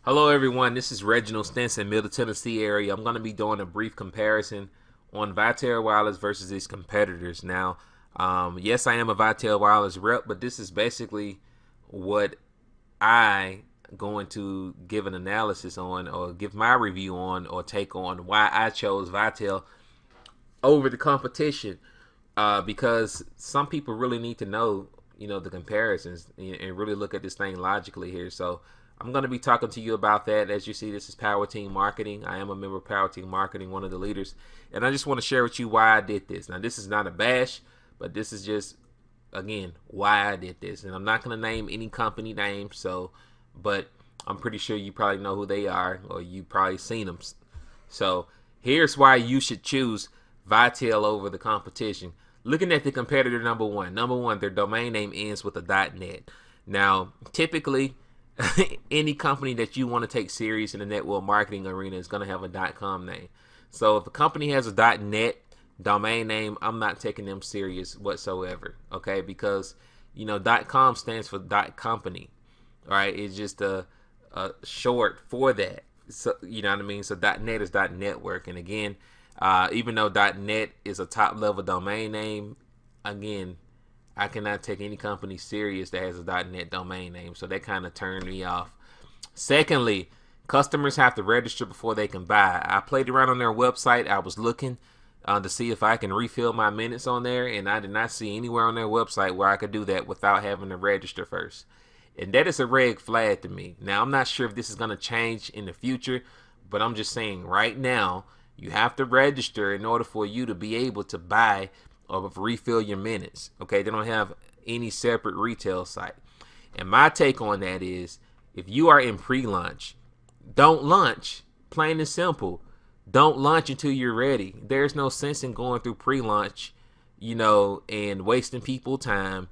Hello, everyone. This is Reginald Stinson, Middle Tennessee area. I'm going to be doing a brief comparison on Vitel Wireless versus its competitors. Now, yes, I am a Vitel Wireless rep, but this is basically what I going to give an analysis on, or give my review on, or take on why I chose Vitel over the competition. Because some people really need to know, the comparisons and really look at this thing logically here. So I'm going to be talking to you about that. As you see, this is Power Team Marketing. I am a member of Power Team Marketing, one of the leaders, and I just want to share with you why I did this. Now, this is not a bash, but this is just, again, why I did this. And I'm not going to name any company names, but I'm pretty sure you probably know who they are, or you probably seen them. So here's why you should choose Vitel over the competition. Looking at the competitor number one. Number one, their domain name ends with a .net. Now, typically, any company that you want to take serious in the network marketing arena is going to have a .com name. So if a company has a .net domain name, I'm not taking them serious whatsoever. Okay, because .com stands for .company. All right, it's just a short for that. So you know what I mean. So .net is .network, and again, even though .net is a top level domain name, again, I cannot take any company serious that has a .net domain name, so that kind of turned me off. Secondly, customers have to register before they can buy. I played around on their website. I was looking to see if I can refill my minutes on there, and I did not see anywhere on their website where I could do that without having to register first. And that is a red flag to me. Now, I'm not sure if this is going to change in the future, but I'm just saying right now, you have to register in order for you to be able to buy or refill your minutes. Okay, they don't have any separate retail site. And my take on that is, if you are in pre-launch, don't launch. Plain and simple. Don't launch until you're ready. There's no sense in going through pre-launch, and wasting people time,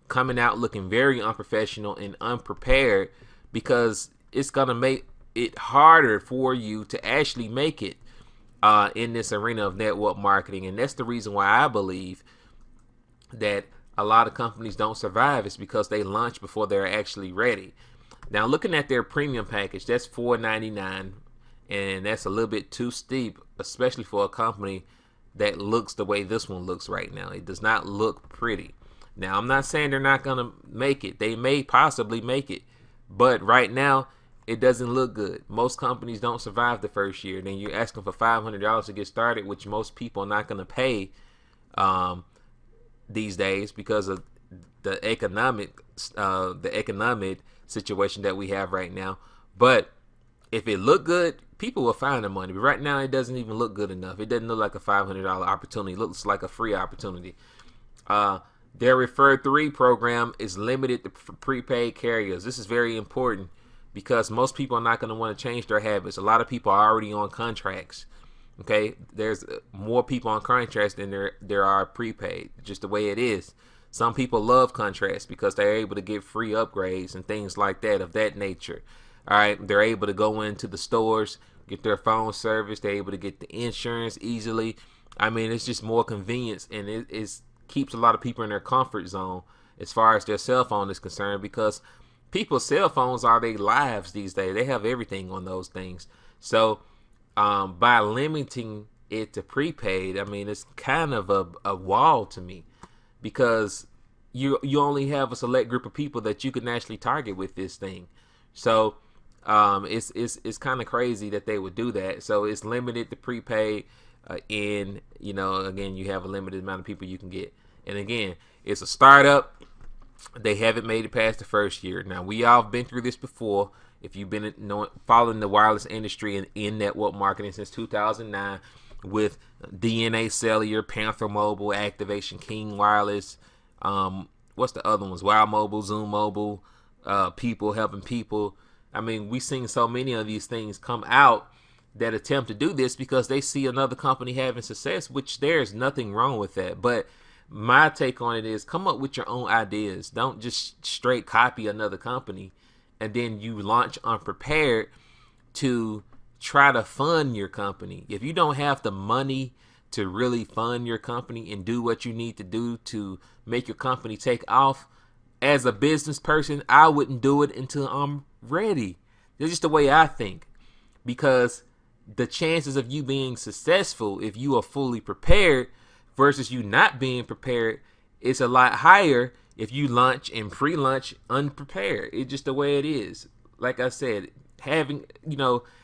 coming out looking very unprofessional and unprepared, because it's gonna make it harder for you to actually make it in this arena of network marketing. And that's the reason why I believe that a lot of companies don't survive, is because they launch before they're actually ready. Now, looking at their premium package, that's $4.99, and that's a little bit too steep, especially for a company that looks the way this one looks right now. It does not look pretty. Now, I'm not saying they're not going to make it. They may possibly make it, but right now, it doesn't look good. Most companies don't survive the first year. Then you're asking for $500 to get started, which most people are not going to pay these days because of the economic situation that we have right now. But if it looked good, people will find the money. But right now, it doesn't even look good enough. It doesn't look like a $500 opportunity. It looks like a free opportunity. Their Refer 3 program is limited to prepaid carriers. This is very important, because most people are not going to want to change their habits. A lot of people are already on contracts. Okay, there's more people on contracts than there are prepaid. Just the way it is. Some people love contracts because they're able to get free upgrades and things like that, of that nature. All right, they're able to go into the stores, get their phone service. They're able to get the insurance easily. I mean, it's just more convenience, and it keeps a lot of people in their comfort zone as far as their cell phone is concerned, because people's cell phones are their lives these days. They have everything on those things. So by limiting it to prepaid, I mean, it's kind of a wall to me, because you only have a select group of people that you can actually target with this thing. So it's kind of crazy that they would do that. So it's limited to prepaid, and again, you have a limited amount of people you can get. And again, it's a startup. They haven't made it past the first year. Now, we all have been through this before. If you've been following the wireless industry and in network marketing since 2009, with DNA Cellular, Panther Mobile, Activation, King Wireless, what's the other ones? Wild Mobile, Zoom Mobile, People Helping People. I mean, we've seen so many of these things come out that attempt to do this because they see another company having success, which there's nothing wrong with that. But my take on it is, come up with your own ideas. Don't just straight copy another company and then you launch unprepared to try to fund your company. If you don't have the money to really fund your company and do what you need to do to make your company take off, as a business person, I wouldn't do it until I'm ready. That's just the way I think. Because the chances of you being successful if you are fully prepared versus you not being prepared is a lot higher if you launch and pre-launch unprepared. It's just the way it is. Like I said, having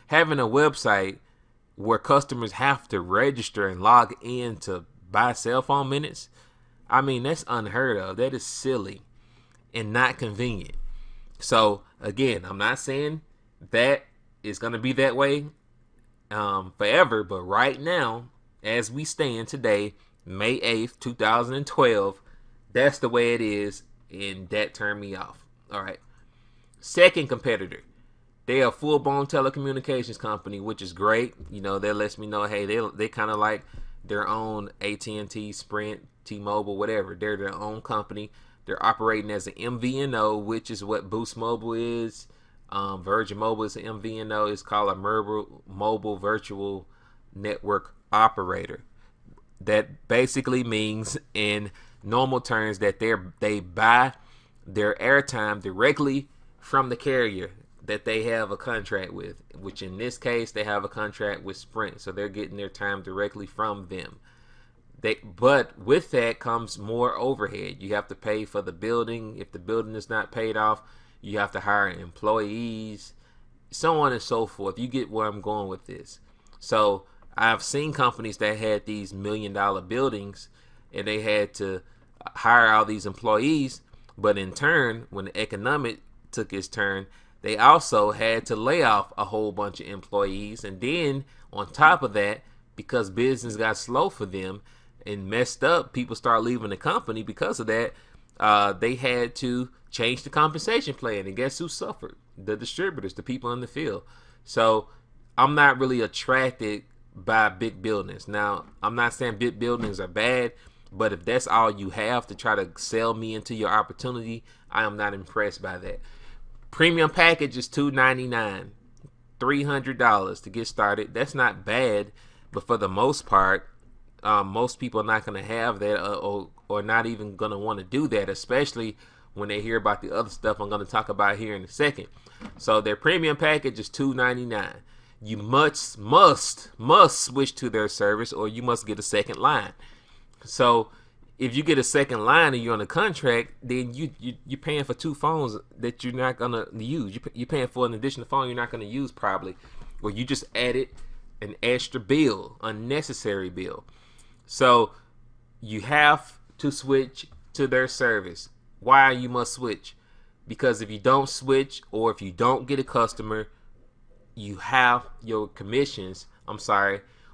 having a website where customers have to register and log in to buy cell phone minutes, I mean, that's unheard of. That is silly and not convenient. So again, I'm not saying that it's going to be that way forever, but right now, as we stand today, May 8th, 2012, that's the way it is, and that turned me off. All right. Second competitor, they are a full-blown telecommunications company, which is great. That lets me know, hey, they kind of like their own AT&T, Sprint, T-Mobile, whatever. They're their own company. They're operating as an MVNO, which is what Boost Mobile is. Virgin Mobile is an MVNO. It's called a mobile virtual network operator. That basically means, in normal terms, that they buy their airtime directly from the carrier that they have a contract with, which in this case they have a contract with Sprint, so they're getting their time directly from them. But with that comes more overhead. You have to pay for the building. If the building is not paid off, you have to hire employees, so on and so forth. You get where I'm going with this. So I've seen companies that had these $1 million buildings and they had to hire all these employees, but in turn, when the economic took its turn, they also had to lay off a whole bunch of employees. And then on top of that, because business got slow for them and messed up, people start leaving the company because of that. They had to change the compensation plan, and guess who suffered? The distributors, the people in the field. So I'm not really attracted by big buildings. Now, I'm not saying big buildings are bad, but if that's all you have to try to sell me into your opportunity, I am not impressed by that. Premium package is $299, $300 to get started. That's not bad, but for the most part, most people are not going to have that or not even going to want to do that, especially when they hear about the other stuff I'm going to talk about here in a second. So their premium package is $299. You must switch to their service, or you must get a second line. So if you get a second line and you're on a contract, then you're paying for two phones that you're not going to use. You're paying for an additional phone you're not going to use probably, or you just added an extra bill, unnecessary bill. So you have to switch to their service. Why you must switch? Because if you don't switch, or if you don't get a customer, you have your commissions,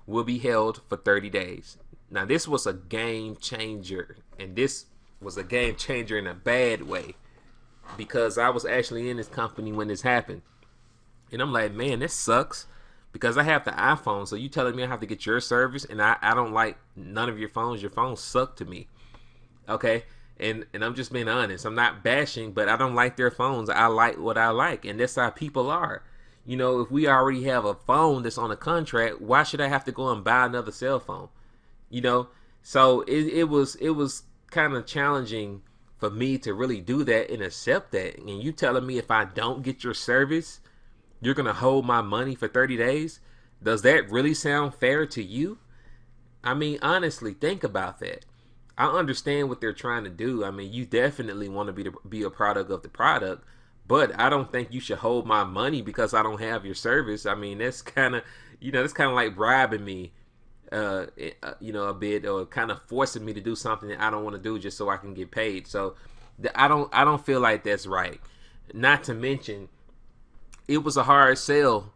will be held for 30 days. Now, this was a game changer, and this was a game changer in a bad way, because I was actually in this company when this happened. And I'm like, man, this sucks, because I have the iPhone, so you telling me I have to get your service, and I don't like none of your phones. Your phones suck to me. Okay? And I'm just being honest. I'm not bashing, but I don't like their phones. I like what I like, and that's how people are. If we already have a phone that's on a contract, why should I have to go and buy another cell phone? So it was kind of challenging for me to really do that and accept that. And you telling me if I don't get your service, you're going to hold my money for 30 days? Does that really sound fair to you? I mean, honestly, think about that. I understand what they're trying to do. I mean, you definitely want to be a product of the product, but I don't think you should hold my money because I don't have your service. I mean, that's kind of, that's kind of like bribing me, a bit, or kind of forcing me to do something that I don't want to do just so I can get paid. So I don't feel like that's right. Not to mention, it was a hard sell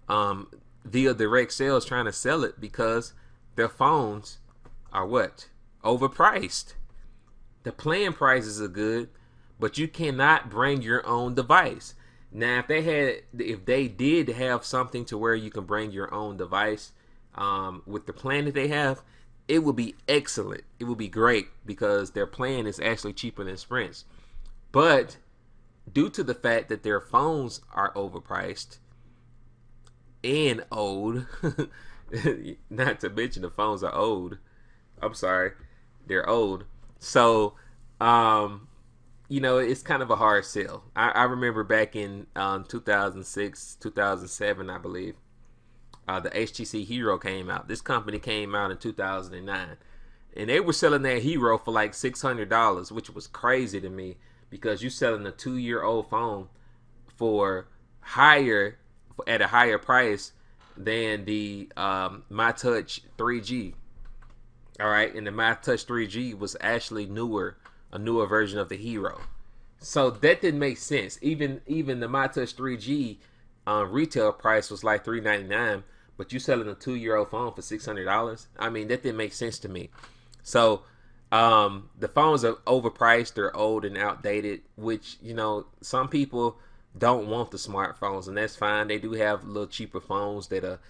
via direct sales trying to sell it, because their phones are what? Overpriced. The plan prices are good, but you cannot bring your own device. Now, if they did have something to where you can bring your own device with the plan that they have, it would be excellent. It would be great, because their plan is actually cheaper than Sprint's. But due to the fact that their phones are overpriced and old, not to mention the phones are old. I'm sorry, they're old. So it's kind of a hard sell. I remember back in 2006, 2007, I believe, the HTC Hero came out. This company came out in 2009, and they were selling that Hero for like $600, which was crazy to me because you're selling a 2-year-old phone for at a higher price than the My Touch 3G. All right, and the My Touch 3G was actually a newer version of the Hero. So that didn't make sense. Even the My Touch 3G retail price was like $399, but you selling a 2-year-old phone for $600. I mean, that didn't make sense to me. So the phones are overpriced, they're old and outdated, which some people don't want the smartphones, and that's fine. They do have little cheaper phones that are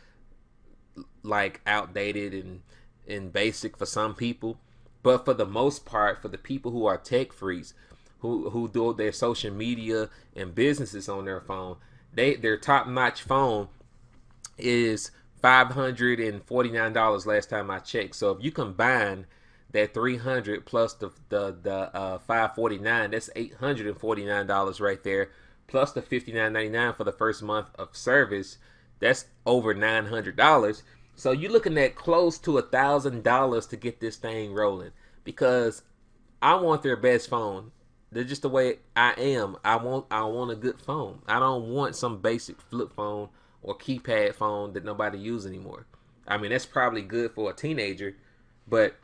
like outdated and basic for some people, but for the most part, for the people who are tech freaks, who do their social media and businesses on their phone, their top-notch phone is $549 last time I checked. So if you combine that $300 plus the $549, that's $849 right there, plus the $59.99 for the first month of service. That's over $900. So you're looking at close to $1,000 to get this thing rolling, because I want their best phone. They're just the way I am. I want a good phone. I don't want some basic flip phone or keypad phone that nobody uses anymore. I mean, that's probably good for a teenager, but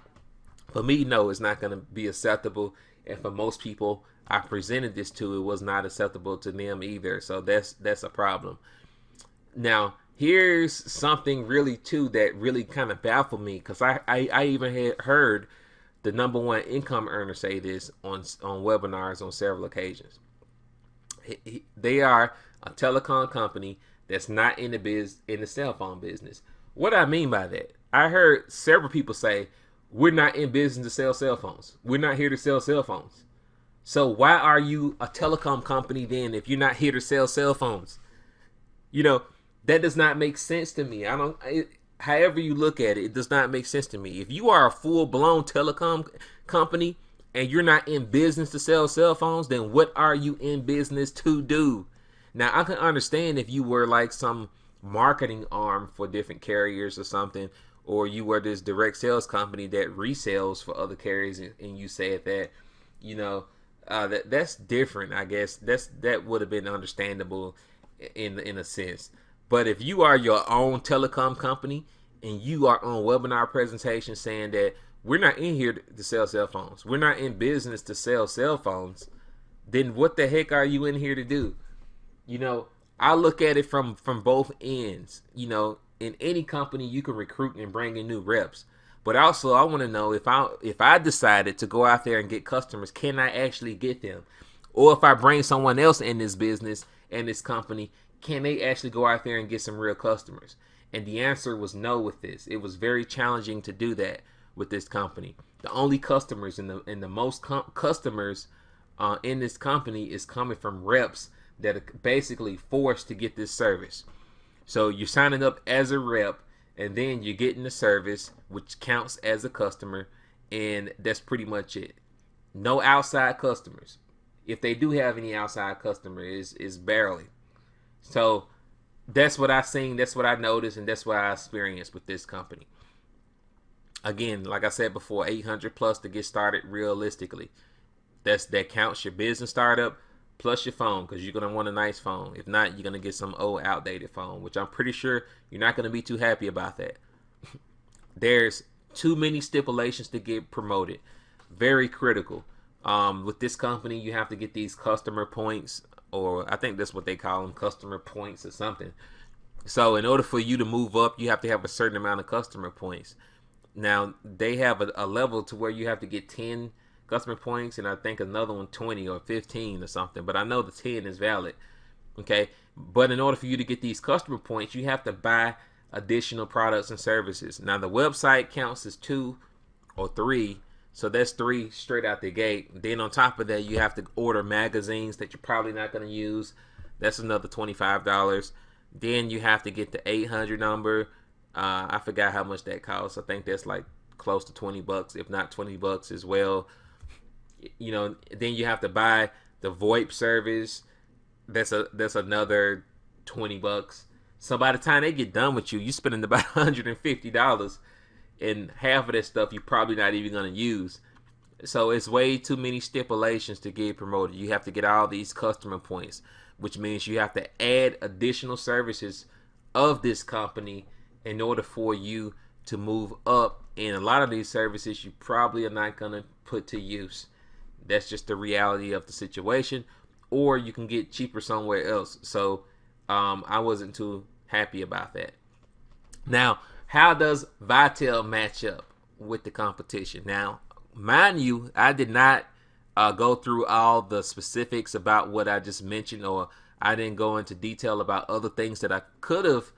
for me, no, it's not going to be acceptable. And for most people I presented this to, it was not acceptable to them either. So that's a problem. Now, here's something really too that really kind of baffled me, because I even had heard the number one income earner say this on webinars on several occasions. They are a telecom company that's not in the cell phone business. What I mean by that, I heard several people say, we're not in business to sell cell phones. We're not here to sell cell phones. So why are you a telecom company then if you're not here to sell cell phones? That does not make sense to me. However you look at it, it does not make sense to me. If you are a full-blown telecom company and you're not in business to sell cell phones, then what are you in business to do? Now, I can understand if you were like some marketing arm for different carriers or something, or you were this direct sales company that resells for other carriers, and you said that, that's different. I guess that would have been understandable in a sense. But if you are your own telecom company and you are on webinar presentations saying that we're not in here to sell cell phones, we're not in business to sell cell phones, then what the heck are you in here to do? I look at it from both ends. In any company you can recruit and bring in new reps. But also I want to know, if I decided to go out there and get customers, can I actually get them? Or if I bring someone else in this business and this company, can they actually go out there and get some real customers? And the answer was no with this. It was very challenging to do that with this company. The only customers and the most customers in this company is coming from reps that are basically forced to get this service. So you're signing up as a rep, and then you're getting the service, which counts as a customer, and that's pretty much it. No outside customers. If they do have any outside customers, is barely. So that's what I seen, that's what I noticed, and that's what I experienced with this company. Again, like I said before, 800 plus to get started realistically. That counts your business startup plus your phone, because you're going to want a nice phone. If not, you're going to get some old outdated phone, which I'm pretty sure you're not going to be too happy about that. There's too many stipulations to get promoted. Very critical. With this company, you have to get these customer points, or I think that's what they call them, customer points or something. So in order for you to move up, you have to have a certain amount of customer points. Now, they have a level to where you have to get 10 customer points, and I think another one 20 or 15 or something, but I know the 10 is valid. Okay, but in order for you to get these customer points, you have to buy additional products and services. Now, the website counts as 2 or 3, so that's 3 straight out the gate. Then on top of that, you have to order magazines that you're probably not going to use. That's another $25. Then you have to get the 800 number. I forgot how much that costs. I think that's like close to $20, if not $20 as well. Then you have to buy the VoIP service. That's another $20. So by the time they get done with you, you're spending about $150, and half of that stuff you're probably not even going to use. So it's way too many stipulations to get promoted. You have to get all these customer points, which means you have to add additional services of this company in order for you to move up. And a lot of these services you probably are not going to put to use. That's just the reality of the situation. Or you can get cheaper somewhere else. So I wasn't too happy about that. Now, how does Vitel match up with the competition? Now, mind you, I did not go through all the specifics about what I just mentioned, or I didn't go into detail about other things that I could have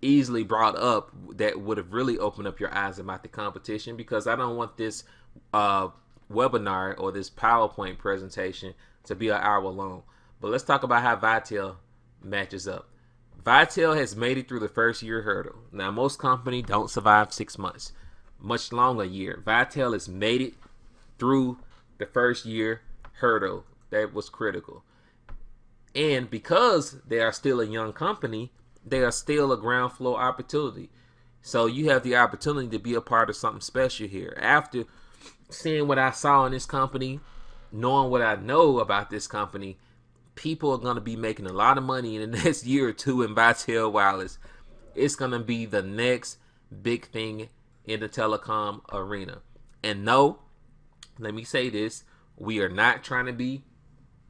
easily brought up that would have really opened up your eyes about the competition, because I don't want this webinar or this PowerPoint presentation to be an hour long. But let's talk about how Vitel matches up. Vitel has made it through the first year hurdle. Now, most companies don't survive 6 months, much longer year. Vitel has made it through the first year hurdle. That was critical. And because they are still a young company, they are still a ground floor opportunity. So you have the opportunity to be a part of something special here. After seeing what I saw in this company, knowing what I know about this company, people are going to be making a lot of money in the next year or two in Vitel Wireless. It's going to be the next big thing in the telecom arena. And no, let me say this, we are not trying to be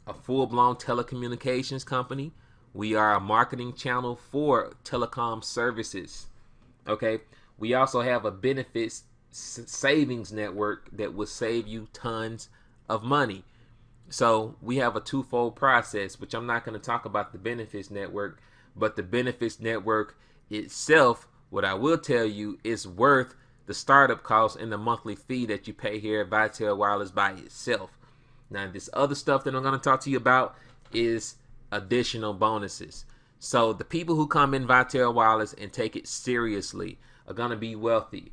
a full-blown telecommunications company. We are a marketing channel for telecom services. Okay, we also have a benefits savings network that will save you tons of money. So we have a twofold process, which I'm not going to talk about the benefits network, but the benefits network itself, what I will tell you, is worth the startup cost and the monthly fee that you pay here at Vitel Wireless by itself. Now, this other stuff that I'm going to talk to you about is additional bonuses. So the people who come in Vitel Wireless and take it seriously are going to be wealthy.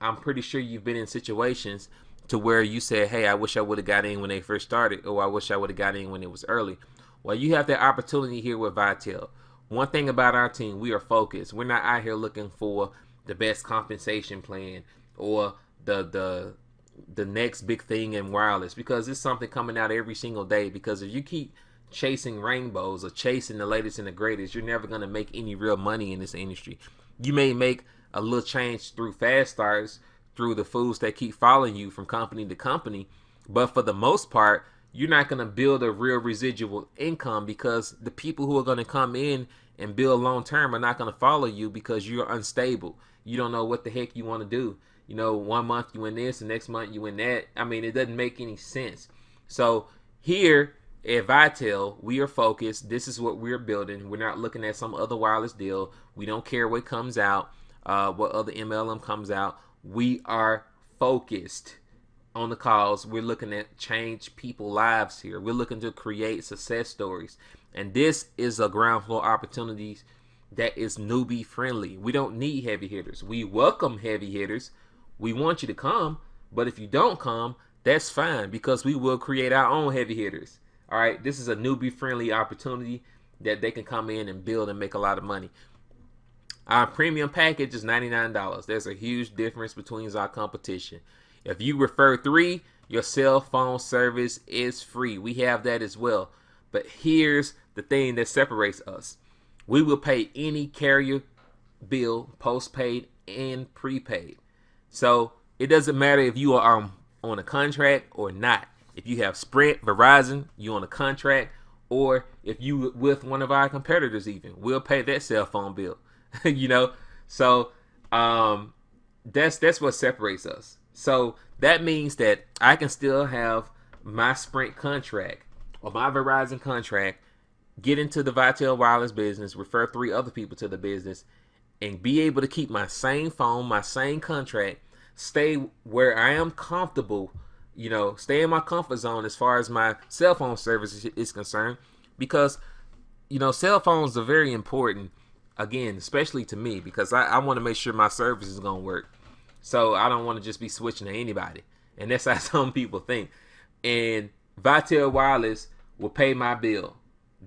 I'm pretty sure you've been in situations to where you said, hey, I wish I would have got in when they first started, or I wish I would have got in when it was early. Well, you have that opportunity here with Vitel. One thing about our team, we are focused. We're not out here looking for the best compensation plan or the next big thing in wireless, because it's something coming out every single day. Because if you keep chasing rainbows or chasing the latest and the greatest, you're never going to make any real money in this industry. You may make a little change through fast starts, through the fools that keep following you from company to company, but for the most part, you're not going to build a real residual income, because the people who are going to come in and build long term are not going to follow you because you're unstable. You don't know what the heck you want to do. 1 month you in this, the next month you in that. I mean, it doesn't make any sense. So here at Vitel, we are focused. This is what we're building. We're not looking at some other wireless deal. We don't care what comes out, what other MLM comes out. We are focused on the cause. We're looking at change people's lives here. We're looking to create success stories. And this is a ground floor opportunity that is newbie friendly. We don't need heavy hitters. We welcome heavy hitters. We want you to come, but if you don't come, that's fine, because we will create our own heavy hitters. All right, this is a newbie friendly opportunity that they can come in and build and make a lot of money. Our premium package is $99. There's a huge difference between our competition. If you refer 3, your cell phone service is free. We have that as well. But here's the thing that separates us. We will pay any carrier bill, postpaid and prepaid. So it doesn't matter if you are on a contract or not. If you have Sprint, Verizon, you're on a contract, or if you with one of our competitors even, we'll pay that cell phone bill. So that's what separates us. So that means that I can still have my Sprint contract or my Verizon contract, get into the Vitel Wireless business, refer 3 other people to the business, and be able to keep my same phone, my same contract, stay where I am comfortable, stay in my comfort zone as far as my cell phone service is concerned, because, cell phones are very important, again, especially to me, because I want to make sure my service is going to work. So I don't want to just be switching to anybody. And that's how some people think. And Vitel Wireless will pay my bill.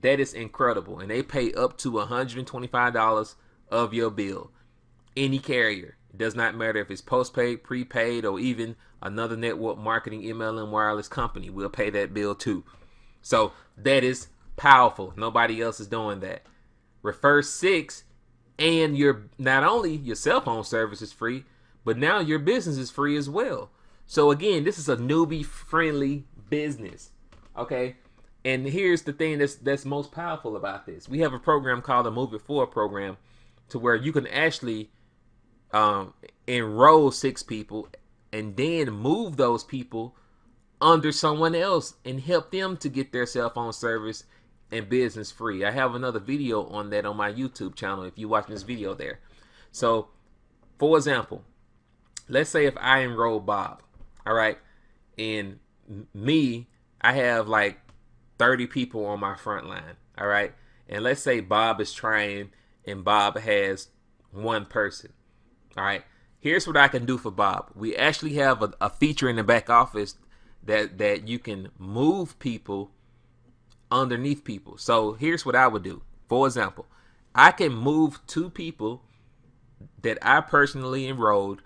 That is incredible. And they pay up to $125 of your bill. Any carrier. It does not matter if it's postpaid, prepaid, or even another network marketing MLM wireless company will pay that bill too. So that is powerful. Nobody else is doing that. Refer 6, and not only your cell phone service is free, but now your business is free as well. So again, this is a newbie friendly business. Okay. And here's the thing that's most powerful about this. We have a program called the Move It Forward program, to where you can actually enroll 6 people and then move those people under someone else and help them to get their cell phone service and business free. I have another video on that on my YouTube channel if you're watching this video there. So, for example, let's say if I enroll Bob, all right, and me, I have like 30 people on my front line, all right, and let's say Bob is trying and Bob has 1 person, all right. Here's what I can do for Bob. We actually have a feature in the back office that you can move people underneath people. So here's what I would do. For example, I can move 2 people that I personally enrolled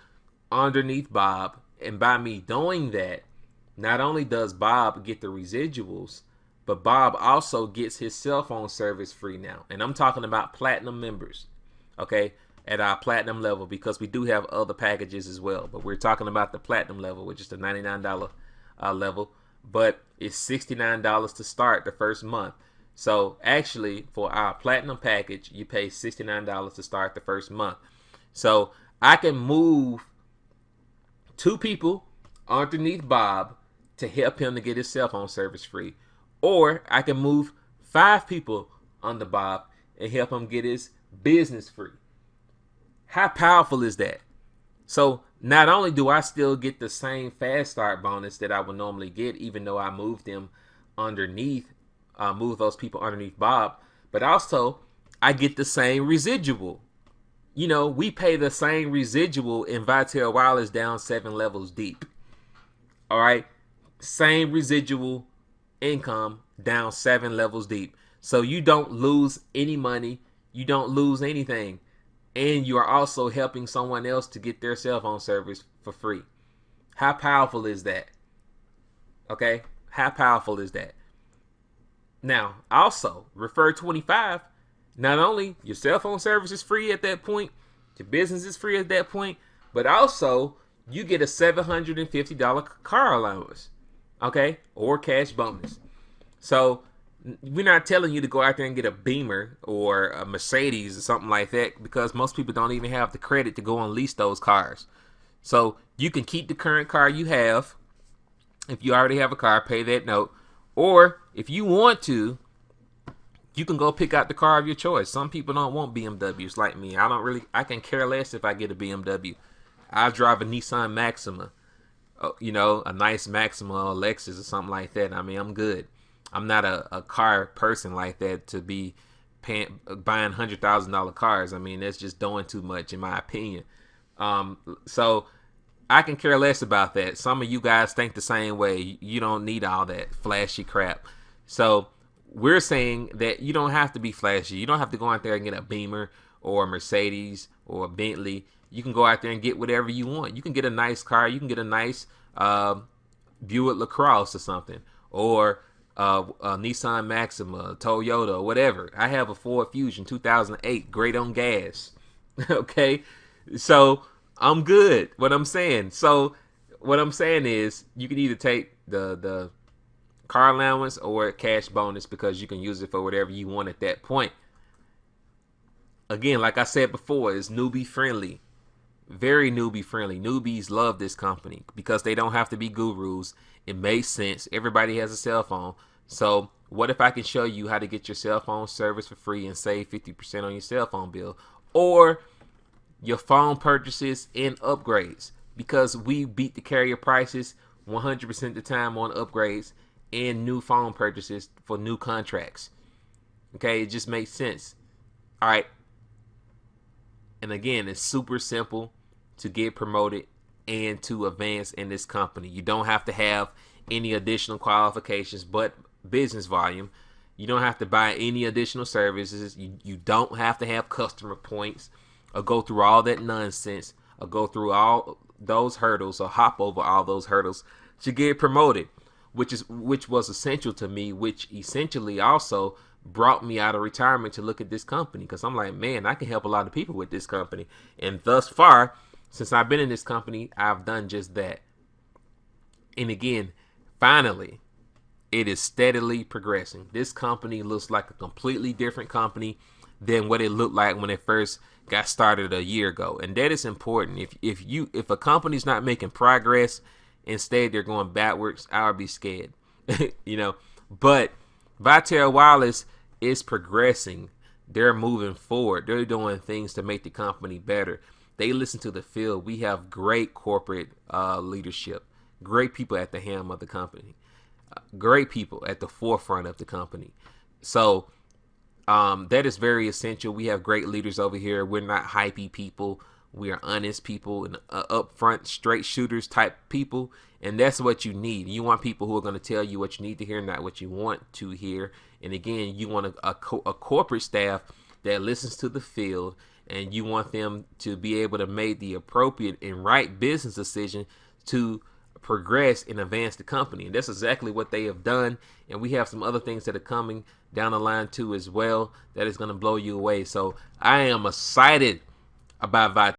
underneath Bob, and by me doing that, not only does Bob get the residuals, but Bob also gets his cell phone service free now. And I'm talking about platinum members, okay, at our platinum level, because we do have other packages as well. But we're talking about the platinum level, which is the $99 level. But it's $69 to start the first month. So actually, for our platinum package, you pay $69 to start the first month. So I can move 2 people underneath Bob to help him to get his cell phone service free. Or I can move 5 people under Bob and help him get his business free. How powerful is that? So not only do I still get the same fast start bonus that I would normally get, even though I moved them underneath, move those people underneath Bob, but also I get the same residual. You know, we pay the same residual in Vitel Wireless down 7 levels deep. All right, same residual income down 7 levels deep. So you don't lose any money, you don't lose anything, and you are also helping someone else to get their cell phone service for free. How powerful is that? Okay, how powerful is that? Now, also, refer 25. Not only your cell phone service is free at that point, your business is free at that point, but also you get a $750 car allowance, okay, or cash bonus. So we're not telling you to go out there and get a Beamer or a Mercedes or something like that, because most people don't even have the credit to go and lease those cars. So you can keep the current car you have. If you already have a car, pay that note. Or if you want to, you can go pick out the car of your choice. Some people don't want BMWs like me. I can care less if I get a BMW. I drive a Nissan Maxima, you know, a nice Maxima or Lexus or something like that. I mean, I'm good. I'm not a car person like that to be buying $100,000 cars. I mean, that's just doing too much in my opinion. So I can care less about that. Some of you guys think the same way. You don't need all that flashy crap. So we're saying that you don't have to be flashy. You don't have to go out there and get a Beamer or a Mercedes or a Bentley. You can go out there and get whatever you want. You can get a nice car. You can get a nice Buick LaCrosse or something, or a Nissan Maxima, Toyota, whatever. I have a Ford Fusion 2008, great on gas. Okay, so I'm good. What I'm saying is you can either take the car allowance or cash bonus, because you can use it for whatever you want at that point. Again, like I said before, it's newbie friendly. Very newbie friendly. Newbies love this company because they don't have to be gurus. It makes sense. Everybody has a cell phone. So what if I can show you how to get your cell phone service for free and save 50% on your cell phone bill, or your phone purchases and upgrades? Because we beat the carrier prices 100% of the time on upgrades and new phone purchases for new contracts. Okay, it just makes sense. All right. And again, it's super simple to get promoted and to advance in this company. You don't have to have any additional qualifications but business volume. You don't have to buy any additional services. You don't have to have customer points or go through all that nonsense or go through all those hurdles or hop over all those hurdles to get promoted, which was essential to me, which essentially also brought me out of retirement to look at this company, because I'm like, man, I can help a lot of people with this company. And thus far, since I've been in this company, I've done just that. And again, finally, it is steadily progressing. This company looks like a completely different company than what it looked like when it first got started a year ago. And that is important. If a company's not making progress, instead they're going backwards, I would be scared. But Vitel Wireless is progressing. They're moving forward. They're doing things to make the company better. They listen to the field. We have great corporate leadership, great people at the helm of the company, great people at the forefront of the company. So that is very essential. We have great leaders over here. We're not hypey people. We are honest people and upfront, straight shooters type people. And that's what you need. You want people who are going to tell you what you need to hear, not what you want to hear. And again, you want a corporate staff that listens to the field, and you want them to be able to make the appropriate and right business decision to progress and advance the company. And that's exactly what they have done. And we have some other things that are coming down the line too as well that is going to blow you away. So I am excited about Vitel.